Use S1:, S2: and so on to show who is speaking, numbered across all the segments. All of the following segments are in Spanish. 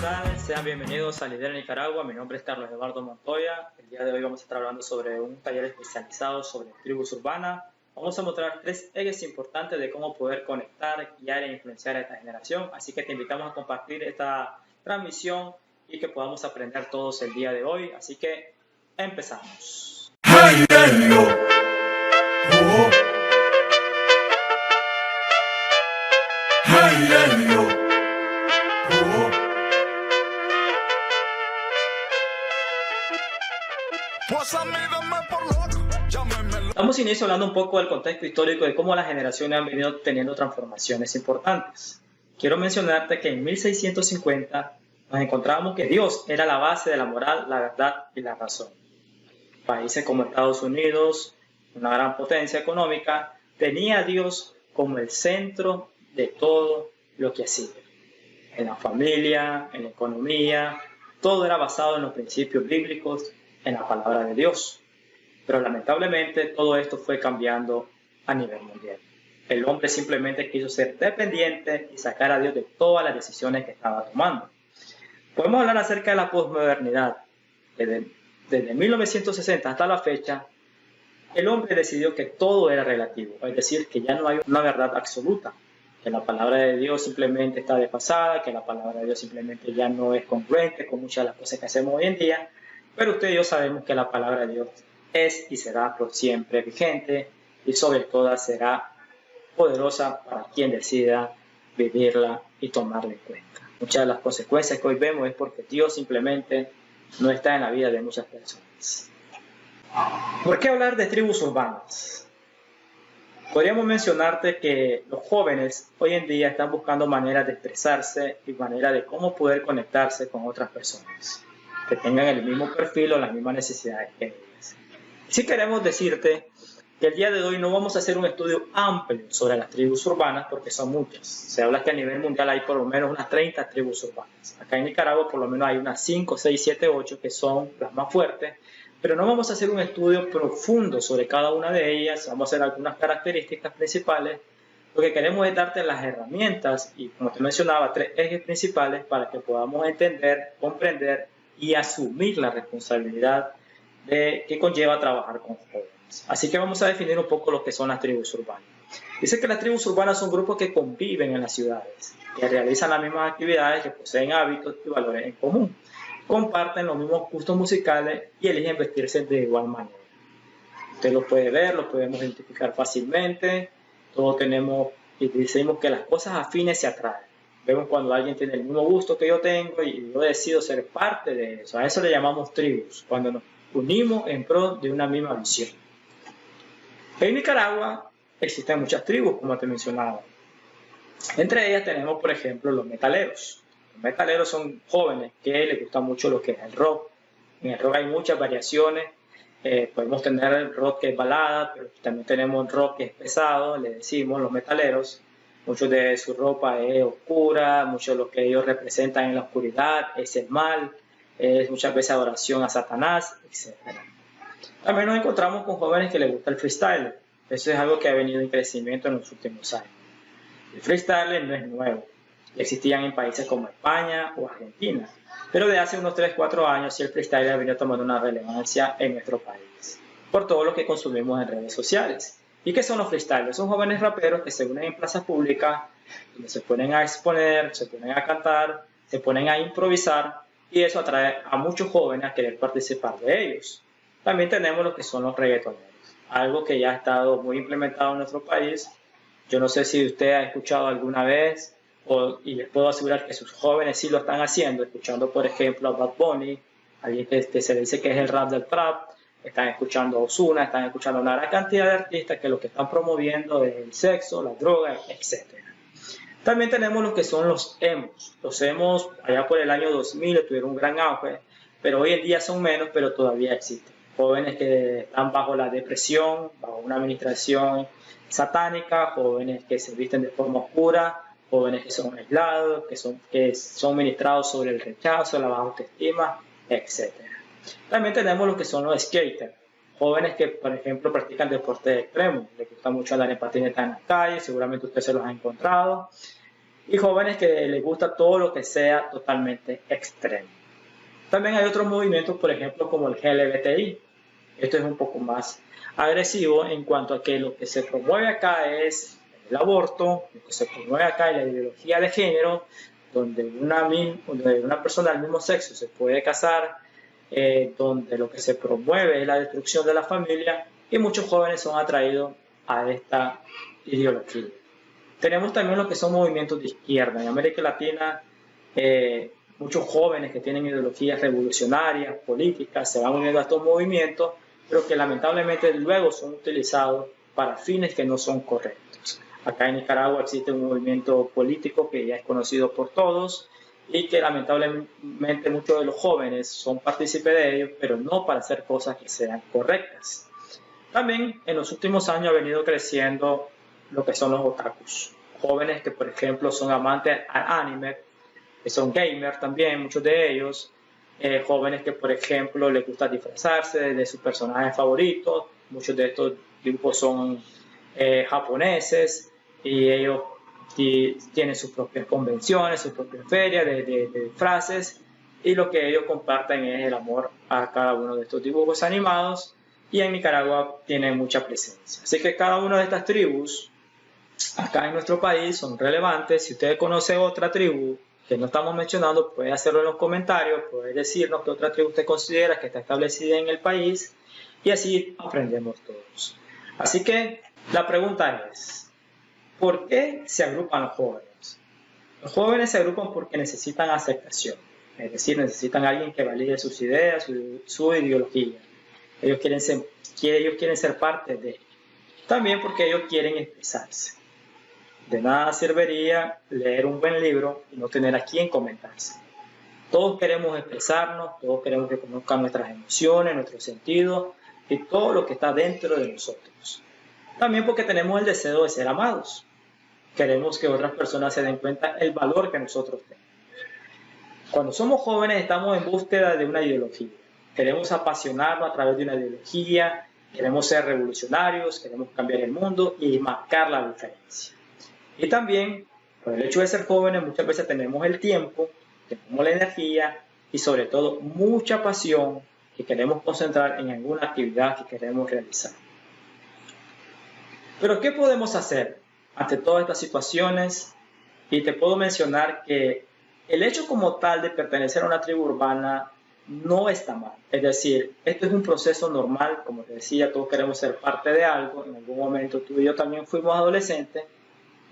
S1: tal? Sean bienvenidos a Lidera Nicaragua. Mi nombre es Carlos Eduardo Montoya. El día de hoy vamos a estar hablando sobre un taller especializado sobre tribus urbanas. Vamos a mostrar 3 ejes importantes de cómo poder conectar, guiar e influenciar a esta generación. Así que te invitamos a compartir esta transmisión y que podamos aprender todos el día de hoy. Así que empezamos. Damos inicio hablando un poco del contexto histórico de cómo las generaciones han venido teniendo transformaciones importantes. Quiero mencionarte que en 1650 nos encontrábamos que Dios era la base de la moral, la verdad y la razón. Países como Estados Unidos, una gran potencia económica, tenía a Dios como el centro de todo lo que hacía. En la familia, en la economía, todo era basado en los principios bíblicos, en la palabra de Dios. Pero lamentablemente todo esto fue cambiando a nivel mundial. El hombre simplemente quiso ser dependiente y sacar a Dios de todas las decisiones que estaba tomando. Podemos hablar acerca de la posmodernidad. Desde 1960 hasta la fecha, el hombre decidió que todo era relativo, es decir, que ya no hay una verdad absoluta, que la palabra de Dios simplemente está desfasada, que la palabra de Dios simplemente ya no es congruente con muchas de las cosas que hacemos hoy en día, pero usted y yo sabemos que la palabra de Dios es y será por siempre vigente y sobre todo será poderosa para quien decida vivirla y tomarla en cuenta. Muchas de las consecuencias que hoy vemos es porque Dios simplemente no está en la vida de muchas personas. ¿Por qué hablar de tribus urbanas? Podríamos mencionarte que los jóvenes hoy en día están buscando maneras de expresarse y maneras de cómo poder conectarse con otras personas que tengan el mismo perfil o las mismas necesidades que ellas. Sí queremos decirte que el día de hoy no vamos a hacer un estudio amplio sobre las tribus urbanas porque son muchas. Se habla que a nivel mundial hay por lo menos unas 30 tribus urbanas. Acá en Nicaragua por lo menos hay unas 5, 6, 7, 8 que son las más fuertes, pero no vamos a hacer un estudio profundo sobre cada una de ellas. Vamos a hacer algunas características principales. Lo que queremos es darte las herramientas y, como te mencionaba, 3 ejes principales para que podamos entender, comprender y asumir la responsabilidad que conlleva trabajar con jóvenes. Así que vamos a definir un poco lo que son las tribus urbanas. Dice que las tribus urbanas son grupos que conviven en las ciudades, que realizan las mismas actividades, que poseen hábitos y valores en común, comparten los mismos gustos musicales y eligen vestirse de igual manera. Usted lo puede ver, lo podemos identificar fácilmente, todos tenemos y decimos que las cosas afines se atraen. Vemos cuando alguien tiene el mismo gusto que yo tengo y yo decido ser parte de eso. A eso le llamamos tribus, cuando nos unimos en pro de una misma visión. En Nicaragua existen muchas tribus, como te mencionaba. Entre ellas tenemos, por ejemplo, los metaleros. Los metaleros son jóvenes que les gusta mucho lo que es el rock. En el rock hay muchas variaciones. Podemos tener el rock que es balada, pero también tenemos rock que es pesado, le decimos los metaleros. Mucho de su ropa es oscura, mucho de lo que ellos representan en la oscuridad es el mal, es muchas veces adoración a Satanás, etc. También nos encontramos con jóvenes que les gusta el freestyle. Eso es algo que ha venido en crecimiento en los últimos años. El freestyle no es nuevo, existían en países como España o Argentina, pero de hace unos 3-4 años sí el freestyle ha venido tomando una relevancia en nuestro país, por todo lo que consumimos en redes sociales. ¿Y qué son los freestylers? Son jóvenes raperos que se unen en plazas públicas, donde se ponen a exponer, se ponen a cantar, se ponen a improvisar, y eso atrae a muchos jóvenes a querer participar de ellos. También tenemos lo que son los reggaetoneros, algo que ya ha estado muy implementado en nuestro país. Yo no sé si usted ha escuchado alguna vez, y les puedo asegurar que sus jóvenes sí lo están haciendo, escuchando por ejemplo a Bad Bunny, alguien que se le dice que es el rap del trap. Están escuchando a Ozuna, están escuchando a una gran cantidad de artistas que lo que están promoviendo es el sexo, la droga, etc. También tenemos lo que son los emos. Los emos allá por el año 2000 tuvieron un gran auge, pero hoy en día son menos, pero todavía existen. Jóvenes que están bajo la depresión, bajo una administración satánica, jóvenes que se visten de forma oscura, jóvenes que son aislados, que son ministrados sobre el rechazo, la baja autoestima, etc. También tenemos lo que son los skaters, jóvenes que, por ejemplo, practican deportes extremos. Les gusta mucho andar en patineta en las calles, seguramente usted se los ha encontrado. y jóvenes que les gusta todo lo que sea totalmente extremo. También hay otros movimientos, por ejemplo, como el LGBTI. Esto es un poco más agresivo en cuanto a que lo que se promueve acá es el aborto, lo que se promueve acá es la ideología de género, donde una persona del mismo sexo se puede casar, donde lo que se promueve es la destrucción de la familia, y muchos jóvenes son atraídos a esta ideología. Tenemos también lo que son movimientos de izquierda. En América Latina, muchos jóvenes que tienen ideologías revolucionarias, políticas, se van uniendo a estos movimientos, pero que lamentablemente luego son utilizados para fines que no son correctos. Acá en Nicaragua existe un movimiento político que ya es conocido por todos y que lamentablemente muchos de los jóvenes son partícipes de ellos, pero no para hacer cosas que sean correctas. También en los últimos años ha venido creciendo lo que son los otakus, jóvenes que por ejemplo son amantes al anime, que son gamers también, muchos de ellos, jóvenes que por ejemplo les gusta disfrazarse de sus personajes favoritos, muchos de estos dibujos son japoneses y ellos tienen sus propias convenciones, sus propias ferias de disfraces, y lo que ellos comparten es el amor a cada uno de estos dibujos animados, y en Nicaragua tiene mucha presencia. Así que cada una de estas tribus acá en nuestro país son relevantes. Si usted conoce otra tribu que no estamos mencionando, puede hacerlo en los comentarios, puede decirnos qué otra tribu usted considera que está establecida en el país, y así aprendemos todos. Así que la pregunta es, ¿por qué se agrupan los jóvenes? Los jóvenes se agrupan porque necesitan aceptación, es decir, necesitan a alguien que valide sus ideas, su ideología. Ellos quieren ser parte de. También porque ellos quieren expresarse. De nada serviría leer un buen libro y no tener a quien comentarse. Todos queremos expresarnos, todos queremos que conozcan nuestras emociones, nuestros sentidos y todo lo que está dentro de nosotros. También porque tenemos el deseo de ser amados. Queremos que otras personas se den cuenta del valor que nosotros tenemos. Cuando somos jóvenes estamos en búsqueda de una ideología. Queremos apasionarnos a través de una ideología, queremos ser revolucionarios, queremos cambiar el mundo y marcar la diferencia. Y también, por el hecho de ser jóvenes, muchas veces tenemos el tiempo, tenemos la energía y sobre todo mucha pasión que queremos concentrar en alguna actividad que queremos realizar. Pero ¿qué podemos hacer ante todas estas situaciones? Y te puedo mencionar que el hecho como tal de pertenecer a una tribu urbana no está mal. Es decir, esto es un proceso normal, como te decía, todos queremos ser parte de algo. En algún momento tú y yo también fuimos adolescentes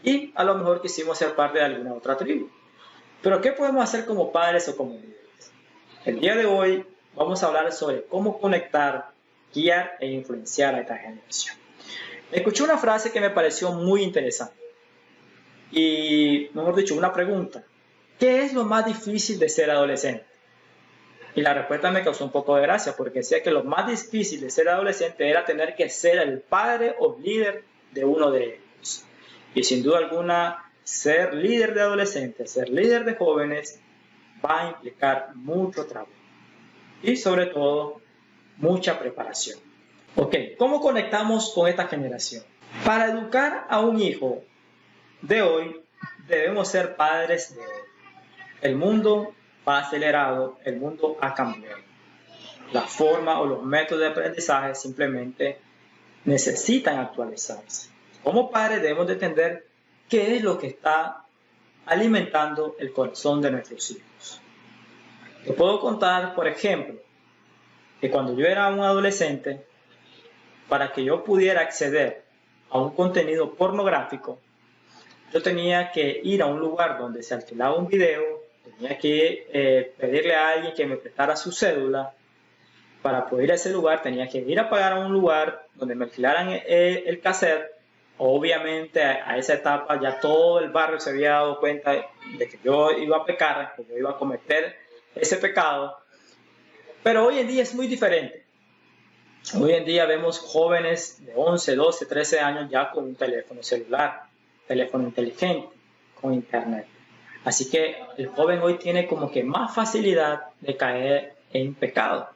S1: y a lo mejor quisimos ser parte de alguna otra tribu. Pero ¿qué podemos hacer como padres o como líderes? El día de hoy vamos a hablar sobre cómo conectar, guiar e influenciar a esta generación. Escuché una frase que me pareció muy interesante y, mejor dicho, una pregunta. ¿Qué es lo más difícil de ser adolescente? Y la respuesta me causó un poco de gracia porque decía que lo más difícil de ser adolescente era tener que ser el padre o líder de uno de ellos. Y sin duda alguna, ser líder de adolescentes, ser líder de jóvenes, va a implicar mucho trabajo y sobre todo mucha preparación. Ok, ¿cómo conectamos con esta generación? Para educar a un hijo de hoy, debemos ser padres de hoy. El mundo va acelerado, el mundo ha cambiado. La forma o los métodos de aprendizaje simplemente necesitan actualizarse. Como padres debemos de entender qué es lo que está alimentando el corazón de nuestros hijos. Te puedo contar, por ejemplo, que cuando yo era un adolescente, para que yo pudiera acceder a un contenido pornográfico, yo tenía que ir a un lugar donde se alquilaba un video, tenía que pedirle a alguien que me prestara su cédula. Para poder ir a ese lugar tenía que ir a pagar a un lugar donde me alquilaran el cassette. Obviamente a esa etapa ya todo el barrio se había dado cuenta de que yo iba a pecar, que yo iba a cometer ese pecado. Pero hoy en día es muy diferente. Hoy en día vemos jóvenes de 11, 12, 13 años ya con un teléfono celular, teléfono inteligente, con internet. Así que el joven hoy tiene como que más facilidad de caer en pecado.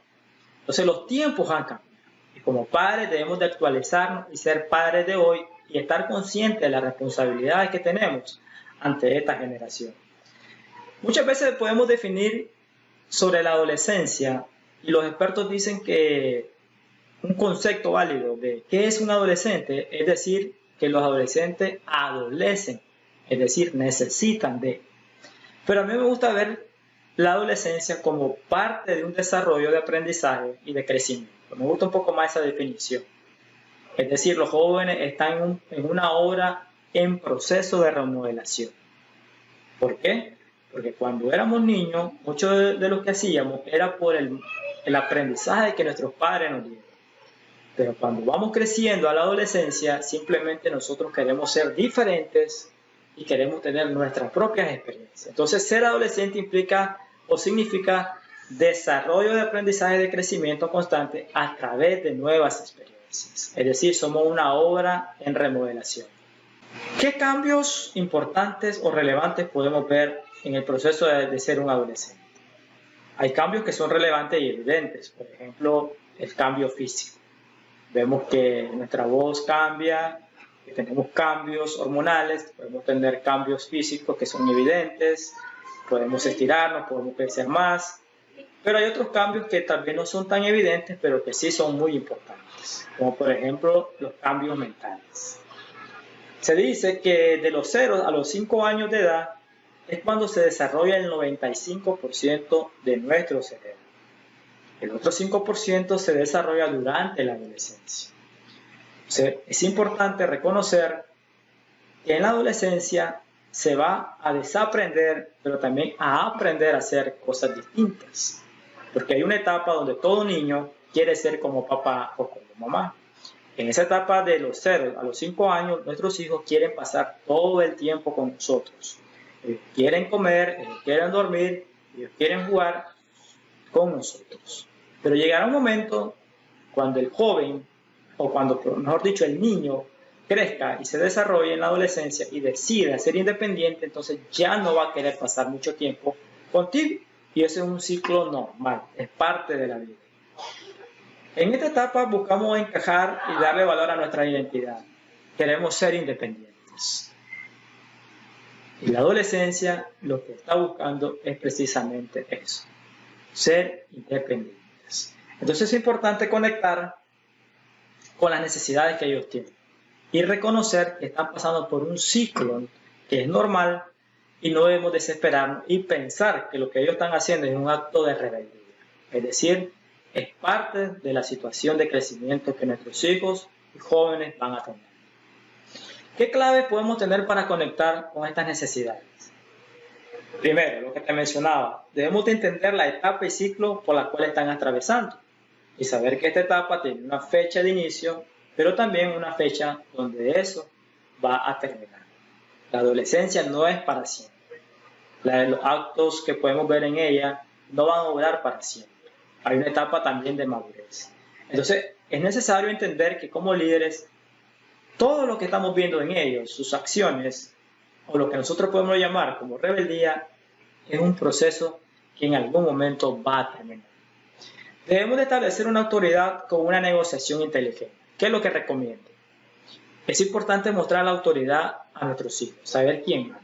S1: Entonces los tiempos han cambiado. Y como padres debemos de actualizarnos y ser padres de hoy y estar conscientes de las responsabilidades que tenemos ante esta generación. Muchas veces podemos definir sobre la adolescencia y los expertos dicen que un concepto válido de qué es un adolescente es decir que los adolescentes adolecen, es decir, necesitan de. Pero a mí me gusta ver la adolescencia como parte de un desarrollo de aprendizaje y de crecimiento. Me gusta un poco más esa definición. Es decir, los jóvenes están en una obra en proceso de remodelación. ¿Por qué? Porque cuando éramos niños, mucho de lo que hacíamos era por el aprendizaje que nuestros padres nos dieron. Pero cuando vamos creciendo a la adolescencia, simplemente nosotros queremos ser diferentes y queremos tener nuestras propias experiencias. Entonces, ser adolescente implica o significa desarrollo de aprendizaje y de crecimiento constante a través de nuevas experiencias. Es decir, somos una obra en remodelación. ¿Qué cambios importantes o relevantes podemos ver en el proceso de ser un adolescente? Hay cambios que son relevantes y evidentes. Por ejemplo, el cambio físico. Vemos que nuestra voz cambia, que tenemos cambios hormonales, podemos tener cambios físicos que son evidentes, podemos estirarnos, podemos crecer más, pero hay otros cambios que tal vez no son tan evidentes, pero que sí son muy importantes, como por ejemplo los cambios mentales. Se dice que de los 0 a los 5 años de edad es cuando se desarrolla el 95% de nuestro cerebro. El otro 5% se desarrolla durante la adolescencia. O sea, es importante reconocer que en la adolescencia se va a desaprender, pero también a aprender a hacer cosas distintas. Porque hay una etapa donde todo niño quiere ser como papá o como mamá. En esa etapa de los 0 a los 5 años, nuestros hijos quieren pasar todo el tiempo con nosotros. Ellos quieren comer, ellos quieren dormir, ellos quieren jugar con nosotros. Pero llegará un momento cuando el joven, o cuando, mejor dicho, el niño crezca y se desarrolle en la adolescencia y decida ser independiente, entonces ya no va a querer pasar mucho tiempo contigo. Y ese es un ciclo normal, es parte de la vida. En esta etapa buscamos encajar y darle valor a nuestra identidad. Queremos ser independientes. Y la adolescencia lo que está buscando es precisamente eso, ser independientes. Entonces es importante conectar con las necesidades que ellos tienen y reconocer que están pasando por un ciclo que es normal y no debemos desesperarnos y pensar que lo que ellos están haciendo es un acto de rebeldía. Es decir, es parte de la situación de crecimiento que nuestros hijos y jóvenes van a tener. ¿Qué claves podemos tener para conectar con estas necesidades? Primero, lo que te mencionaba, debemos de entender la etapa y ciclo por la cual están atravesando y saber que esta etapa tiene una fecha de inicio, pero también una fecha donde eso va a terminar. La adolescencia no es para siempre. Los actos que podemos ver en ella no van a durar para siempre. Hay una etapa también de madurez. Entonces, es necesario entender que como líderes, todo lo que estamos viendo en ellos, sus acciones, o lo que nosotros podemos llamar como rebeldía, es un proceso que en algún momento va a terminar. Debemos de establecer una autoridad con una negociación inteligente. ¿Qué es lo que recomiendo? Es importante mostrar la autoridad a nuestros hijos, saber quién manda.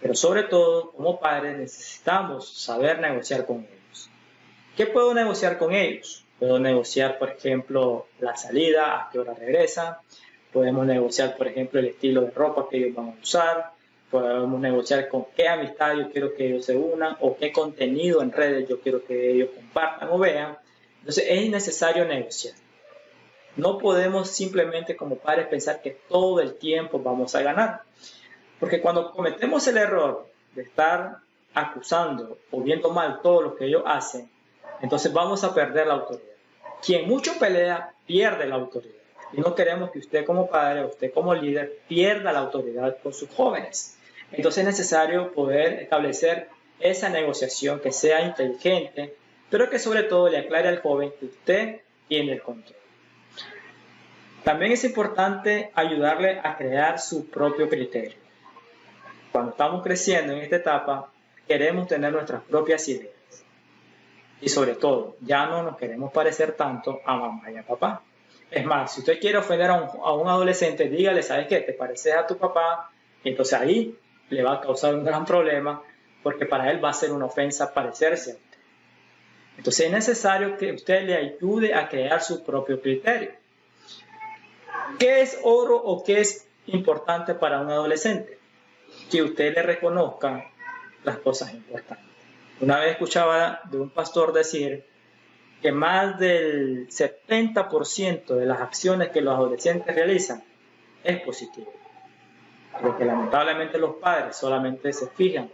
S1: Pero sobre todo, como padres, necesitamos saber negociar con ellos. ¿Qué puedo negociar con ellos? Puedo negociar, por ejemplo, la salida, a qué hora regresan. Podemos negociar, por ejemplo, el estilo de ropa que ellos van a usar. Podemos negociar con qué amistad yo quiero que ellos se unan o qué contenido en redes yo quiero que ellos compartan o vean. Entonces es necesario negociar. No podemos simplemente como padres pensar que todo el tiempo vamos a ganar. Porque cuando cometemos el error de estar acusando o viendo mal todo lo que ellos hacen, entonces vamos a perder la autoridad. Quien mucho pelea pierde la autoridad. Y no queremos que usted como padre, usted como líder, pierda la autoridad con sus jóvenes. Entonces es necesario poder establecer esa negociación que sea inteligente, pero que sobre todo le aclare al joven que usted tiene el control. También es importante ayudarle a crear su propio criterio. Cuando estamos creciendo en esta etapa, queremos tener nuestras propias ideas. Y sobre todo, ya no nos queremos parecer tanto a mamá y a papá. Es más, si usted quiere ofender a un adolescente, dígale, ¿sabes qué? Te pareces a tu papá. Y entonces ahí le va a causar un gran problema porque para él va a ser una ofensa parecerse a usted. Entonces es necesario que usted le ayude a crear su propio criterio. ¿Qué es oro o qué es importante para un adolescente? Que usted le reconozca las cosas importantes. Una vez escuchaba de un pastor decir que más del 70% de las acciones que los adolescentes realizan es positivo. Porque lamentablemente los padres solamente se fijan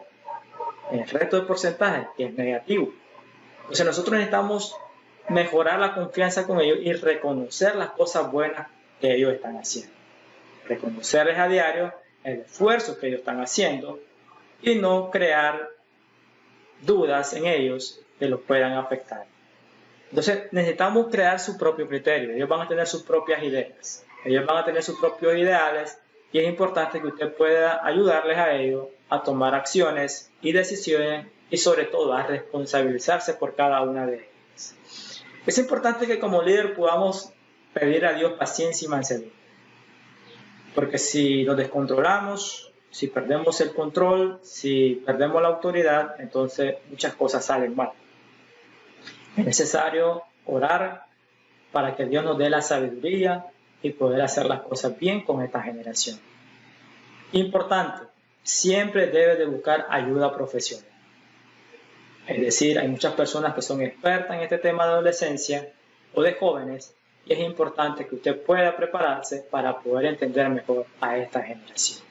S1: en el resto del porcentaje que es negativo. Entonces nosotros necesitamos mejorar la confianza con ellos y reconocer las cosas buenas que ellos están haciendo. Reconocerles a diario el esfuerzo que ellos están haciendo y no crear dudas en ellos que los puedan afectar. Entonces necesitamos crear su propio criterio. Ellos van a tener sus propias ideas. Ellos van a tener sus propios ideales y es importante que usted pueda ayudarles a ellos a tomar acciones y decisiones y sobre todo a responsabilizarse por cada una de ellas. Es importante que como líder podamos pedir a Dios paciencia y mansedumbre. Porque si nos descontrolamos, si perdemos el control, si perdemos la autoridad, entonces muchas cosas salen mal. Es necesario orar para que Dios nos dé la sabiduría y poder hacer las cosas bien con esta generación. Importante, siempre debe de buscar ayuda profesional. Es decir, hay muchas personas que son expertas en este tema de adolescencia o de jóvenes y es importante que usted pueda prepararse para poder entender mejor a esta generación.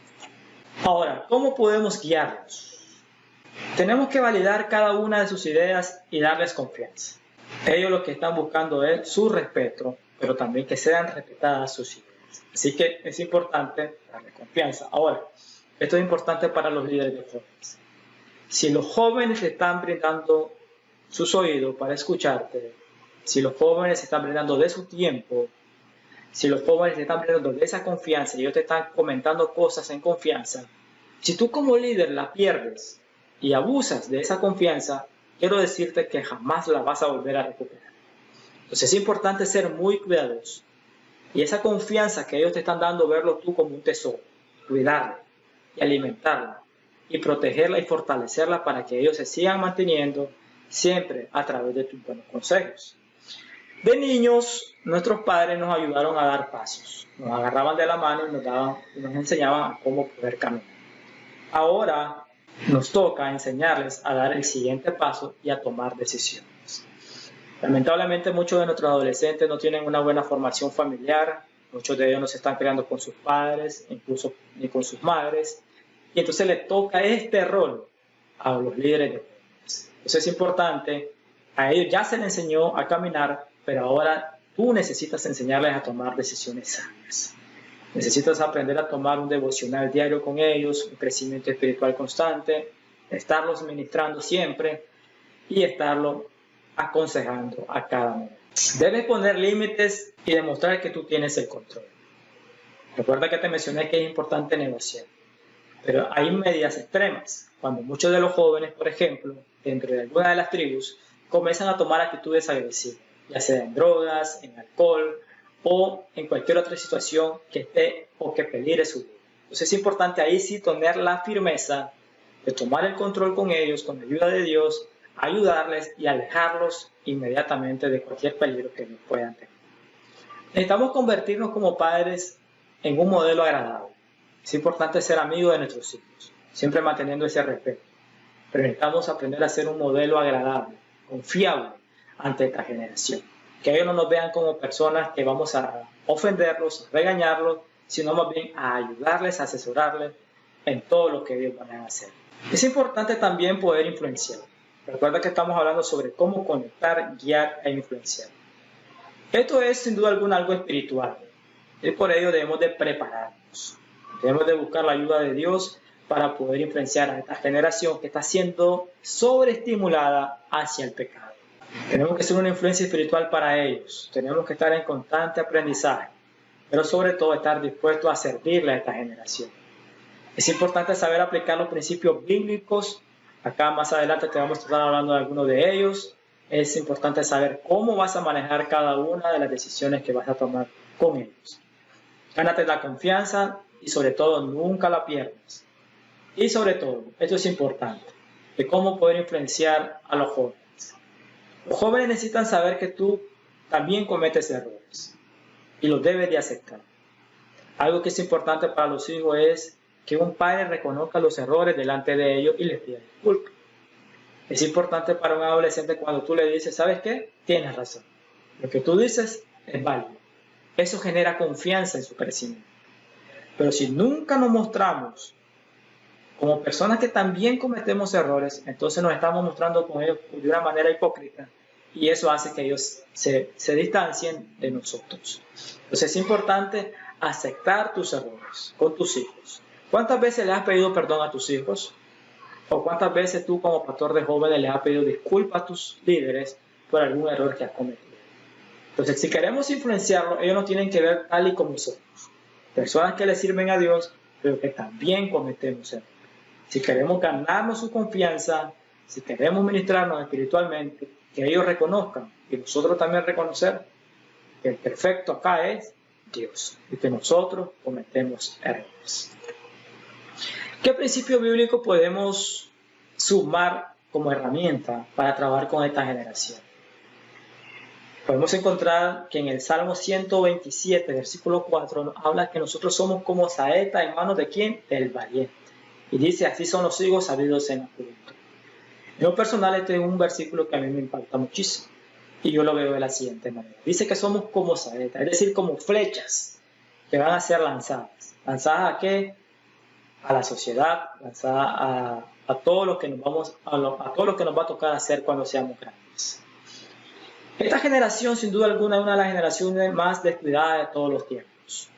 S1: Ahora, ¿cómo podemos guiarlos? Tenemos que validar cada una de sus ideas y darles confianza. Ellos lo que están buscando es su respeto, pero también que sean respetadas sus ideas. Así que es importante darles confianza. Ahora, esto es importante para los líderes de jóvenes. Si los jóvenes están brindando sus oídos para escucharte, si los jóvenes están brindando de su tiempo, si los jóvenes están brindando de esa confianza y ellos te están comentando cosas en confianza, si tú como líder la pierdes y abusas de esa confianza, quiero decirte que jamás la vas a volver a recuperar. Entonces es importante ser muy cuidadoso y esa confianza que ellos te están dando, verlo tú como un tesoro, cuidarla y alimentarla y protegerla y fortalecerla para que ellos se sigan manteniendo siempre a través de tus buenos consejos. De niños, nuestros padres nos ayudaron a dar pasos, nos agarraban de la mano y nos enseñaban cómo poder caminar. Ahora nos toca enseñarles a dar el siguiente paso y a tomar decisiones. Lamentablemente muchos de nuestros adolescentes no tienen una buena formación familiar, muchos de ellos no se están criando con sus padres, incluso ni con sus madres, y entonces le toca este rol a los líderes de jóvenes. Entonces es importante, a ellos ya se les enseñó a caminar, pero ahora tú necesitas enseñarles a tomar decisiones sanas. Necesitas aprender a tomar un devocional diario con ellos, un crecimiento espiritual constante, estarlos ministrando siempre y estarlos aconsejando a cada momento. Debes poner límites y demostrar que tú tienes el control. Recuerda que te mencioné que es importante negociar, pero hay medidas extremas. Cuando muchos de los jóvenes, por ejemplo, dentro de alguna de las tribus, comienzan a tomar actitudes agresivas, ya sea en drogas, en alcohol o en cualquier otra situación que esté o que peligre su vida. Entonces es importante ahí sí tener la firmeza de tomar el control con ellos, con la ayuda de Dios, ayudarles y alejarlos inmediatamente de cualquier peligro que ellos puedan tener. Necesitamos convertirnos como padres en un modelo agradable. Es importante ser amigos de nuestros hijos, siempre manteniendo ese respeto. Pero necesitamos aprender a ser un modelo agradable, confiable ante esta generación. Que ellos no nos vean como personas que vamos a ofenderlos, a regañarlos, sino más bien a ayudarles, a asesorarles en todo lo que ellos van a hacer. Es importante también poder influenciar. Recuerda que estamos hablando sobre cómo conectar, guiar e influenciar. Esto es sin duda alguna algo espiritual y por ello debemos de prepararnos. Debemos de buscar la ayuda de Dios para poder influenciar a esta generación que está siendo sobreestimulada hacia el pecado. Tenemos que ser una influencia espiritual para ellos. Tenemos que estar en constante aprendizaje, pero sobre todo estar dispuestos a servirle a esta generación. Es importante saber aplicar los principios bíblicos. Acá más adelante te vamos a estar hablando de algunos de ellos. Es importante saber cómo vas a manejar cada una de las decisiones que vas a tomar con ellos. Gánate la confianza y sobre todo nunca la pierdas. Y sobre todo, esto es importante, de cómo poder influenciar a los jóvenes. Los jóvenes necesitan saber que tú también cometes errores y los debes de aceptar. Algo que es importante para los hijos es que un padre reconozca los errores delante de ellos y les pida disculpas. Es importante para un adolescente cuando tú le dices, ¿sabes qué? Tienes razón. Lo que tú dices es válido. Eso genera confianza en su crecimiento. Pero si nunca nos mostramos como personas que también cometemos errores, entonces nos estamos mostrando con ellos de una manera hipócrita y eso hace que ellos se distancien de nosotros. Entonces es importante aceptar tus errores con tus hijos. ¿Cuántas veces le has pedido perdón a tus hijos? ¿O cuántas veces tú como pastor de jóvenes le has pedido disculpas a tus líderes por algún error que has cometido? Entonces, si queremos influenciarlos, ellos nos tienen que ver tal y como somos. Personas que le sirven a Dios, pero que también cometemos errores. Si queremos ganarnos su confianza, si queremos ministrarnos espiritualmente, que ellos reconozcan y nosotros también reconocer que el perfecto acá es Dios y que nosotros cometemos errores. ¿Qué principio bíblico podemos sumar como herramienta para trabajar con esta generación? Podemos encontrar que en el Salmo 127, versículo 4, nos habla que nosotros somos como saeta en manos de ¿quién? Del valiente. Y dice, así son los hijos sabidos en la juventud. En lo personal, este es un versículo que a mí me impacta muchísimo. Y yo lo veo de la siguiente manera. Dice que somos como saetas, es decir, como flechas que van a ser lanzadas. ¿Lanzadas a qué? A la sociedad, lanzadas a todo lo que nos va a tocar hacer cuando seamos grandes. Esta generación, sin duda alguna, es una de las generaciones más descuidadas de todos los tiempos.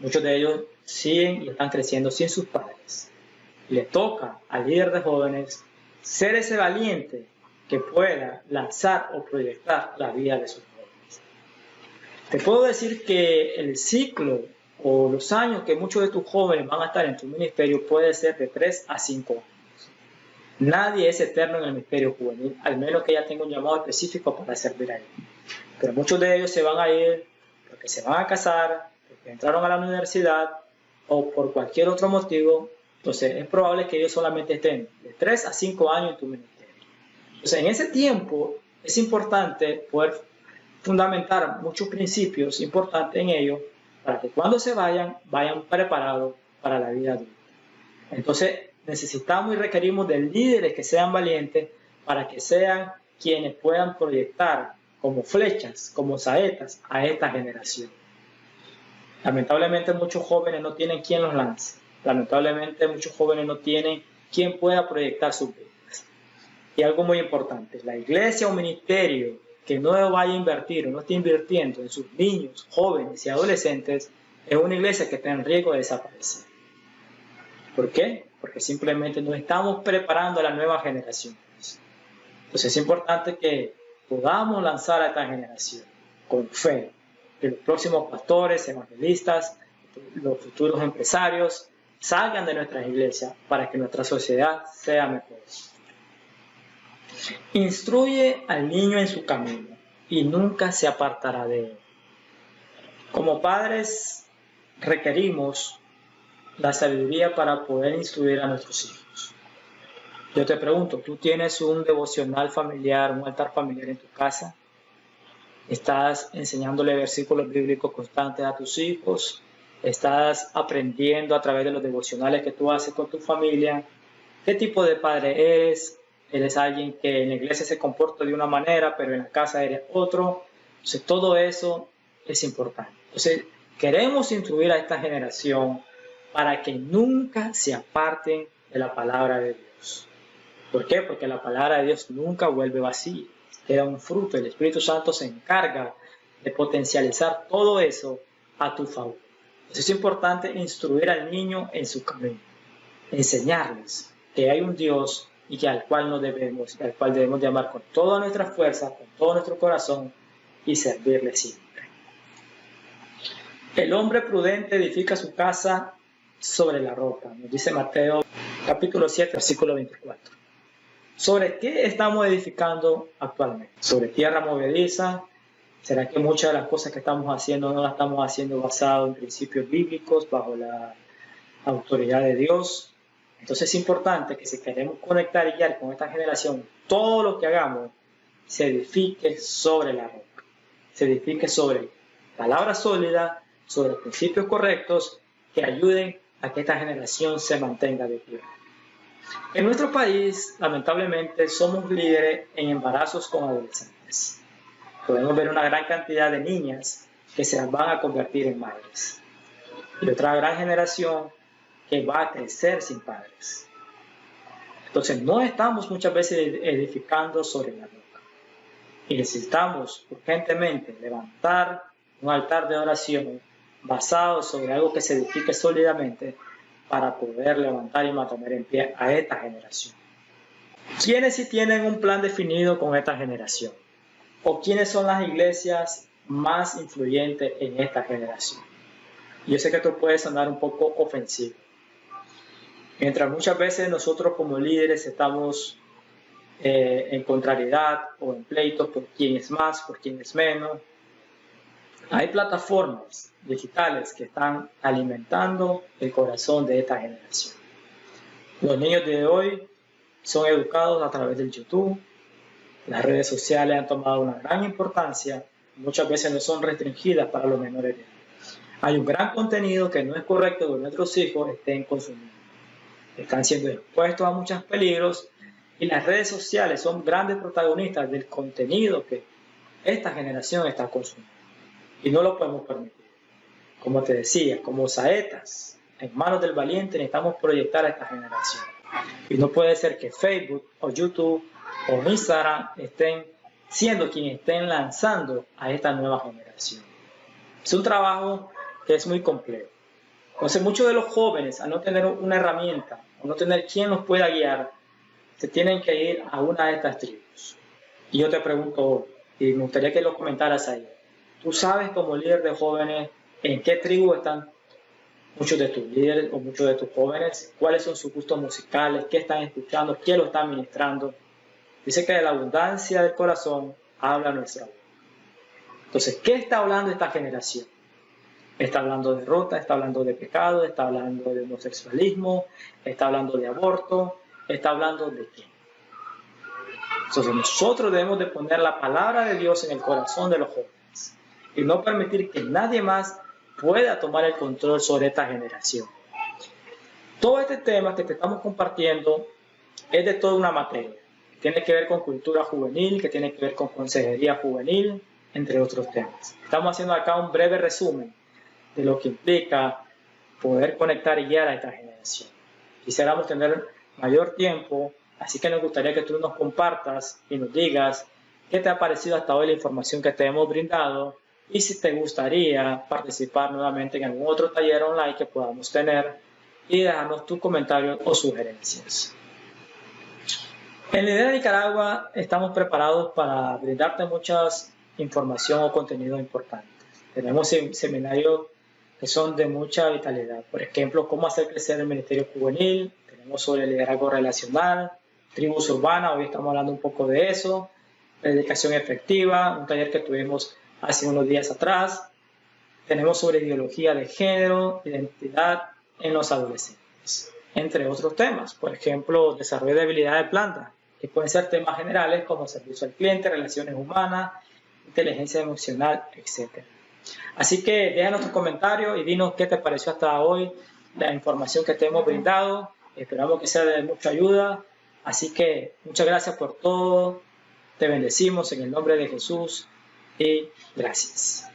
S1: Muchos de ellos siguen y están creciendo sin sus padres. Y le toca al líder de jóvenes ser ese valiente que pueda lanzar o proyectar la vida de sus jóvenes. Te puedo decir que el ciclo o los años que muchos de tus jóvenes van a estar en tu ministerio puede ser de 3 a 5 años. Nadie es eterno en el ministerio juvenil, al menos que ya tenga un llamado específico para servir a él. Pero muchos de ellos se van a ir porque se van a casar, porque entraron a la universidad o por cualquier otro motivo. Entonces es probable que ellos solamente estén de 3 a 5 años en tu ministerio. Entonces en ese tiempo es importante poder fundamentar muchos principios importantes en ellos para que cuando se vayan preparados para la vida adulta. Entonces necesitamos y requerimos de líderes que sean valientes para que sean quienes puedan proyectar como flechas, como saetas a esta generación. Lamentablemente muchos jóvenes no tienen quien los lance. Lamentablemente muchos jóvenes no tienen quien pueda proyectar sus vidas. Y algo muy importante, la iglesia o ministerio que no vaya a invertir o no esté invirtiendo en sus niños, jóvenes y adolescentes es una iglesia que está en riesgo de desaparecer. ¿Por qué? Porque simplemente no estamos preparando a las nuevas generaciones. Entonces es importante que podamos lanzar a esta generación con fe, que los próximos pastores, evangelistas, los futuros empresarios salgan de nuestras iglesias para que nuestra sociedad sea mejor. Instruye al niño en su camino y nunca se apartará de él. Como padres requerimos la sabiduría para poder instruir a nuestros hijos. Yo te pregunto, ¿tú tienes un devocional familiar, un altar familiar en tu casa? ¿Estás enseñándole versículos bíblicos constantes a tus hijos? ¿Estás aprendiendo a través de los devocionales que tú haces con tu familia? ¿Qué tipo de padre eres? ¿Eres alguien que en la iglesia se comporta de una manera, pero en la casa eres otro? Entonces, todo eso es importante. Entonces, queremos instruir a esta generación para que nunca se aparten de la palabra de Dios. ¿Por qué? Porque la palabra de Dios nunca vuelve vacía. Queda un fruto. El Espíritu Santo se encarga de potencializar todo eso a tu favor. Entonces es importante instruir al niño en su camino. Enseñarles que hay un Dios y que al cual debemos de amar con toda nuestra fuerza, con todo nuestro corazón y servirle siempre. El hombre prudente edifica su casa sobre la roca, nos dice Mateo capítulo 7, versículo 24. ¿Sobre qué estamos edificando actualmente? ¿Sobre tierra movediza? ¿Será que muchas de las cosas que estamos haciendo no las estamos haciendo basadas en principios bíblicos, bajo la autoridad de Dios? Entonces es importante que si queremos conectar y guiar con esta generación, todo lo que hagamos se edifique sobre la roca, se edifique sobre palabras sólidas, sobre principios correctos que ayuden a que esta generación se mantenga de pie. En nuestro país, lamentablemente, somos líderes en embarazos con adolescentes. Podemos ver una gran cantidad de niñas que se van a convertir en madres. Y otra gran generación que va a crecer sin padres. Entonces no estamos muchas veces edificando sobre la roca. Y necesitamos urgentemente levantar un altar de oración basado sobre algo que se edifique sólidamente para poder levantar y mantener en pie a esta generación. ¿Quiénes sí tienen un plan definido con esta generación? ¿O quiénes son las iglesias más influyentes en esta generación? Yo sé que esto puede sonar un poco ofensivo. Mientras muchas veces nosotros como líderes estamos en contrariedad o en pleitos por quién es más, por quién es menos, hay plataformas digitales que están alimentando el corazón de esta generación. Los niños de hoy son educados a través del YouTube. Las redes sociales han tomado una gran importancia. Muchas veces no son restringidas para los menores de edad. Hay un gran contenido que no es correcto que nuestros hijos estén consumiendo. Están siendo expuestos a muchos peligros y las redes sociales son grandes protagonistas del contenido que esta generación está consumiendo. Y no lo podemos permitir. Como te decía, como saetas en manos del valiente necesitamos proyectar a esta generación. Y no puede ser que Facebook o YouTube o Instagram estén siendo quienes estén lanzando a esta nueva generación. Es un trabajo que es muy complejo. Entonces muchos de los jóvenes, al no tener una herramienta, o no tener quien los pueda guiar, se tienen que ir a una de estas tribus. Y yo te pregunto, y me gustaría que lo comentaras ahí, ¿tú sabes como líder de jóvenes en qué tribu están muchos de tus líderes o muchos de tus jóvenes? ¿Cuáles son sus gustos musicales? ¿Qué están escuchando? ¿Qué lo están ministrando? Dice que de la abundancia del corazón habla nuestra boca. Entonces, ¿qué está hablando esta generación? Está hablando de derrota, está hablando de pecado, está hablando de homosexualismo, está hablando de aborto, está hablando de qué. Entonces nosotros debemos de poner la palabra de Dios en el corazón de los jóvenes y no permitir que nadie más pueda tomar el control sobre esta generación. Todo este tema que te estamos compartiendo es de toda una materia. Tiene que ver con cultura juvenil, que tiene que ver con consejería juvenil, entre otros temas. Estamos haciendo acá un breve resumen de lo que implica poder conectar y guiar a esta generación. Quisiéramos tener mayor tiempo, así que nos gustaría que tú nos compartas y nos digas qué te ha parecido hasta hoy la información que te hemos brindado y si te gustaría participar nuevamente en algún otro taller online que podamos tener y dejarnos tus comentarios o sugerencias. En Lidera Nicaragua estamos preparados para brindarte mucha información o contenido importante. Tenemos seminarios que son de mucha vitalidad. Por ejemplo, cómo hacer crecer el ministerio juvenil. Tenemos sobre liderazgo relacional, tribus urbanas, hoy estamos hablando un poco de eso. Predicación efectiva, un taller que tuvimos hace unos días atrás. Tenemos sobre ideología de género, identidad en los adolescentes, entre otros temas. Por ejemplo, desarrollo de habilidades de planta, que pueden ser temas generales como servicio al cliente, relaciones humanas, inteligencia emocional, etc. Así que déjanos tus comentarios y dinos qué te pareció hasta hoy la información que te hemos brindado. Esperamos que sea de mucha ayuda. Así que muchas gracias por todo. Te bendecimos en el nombre de Jesús y gracias.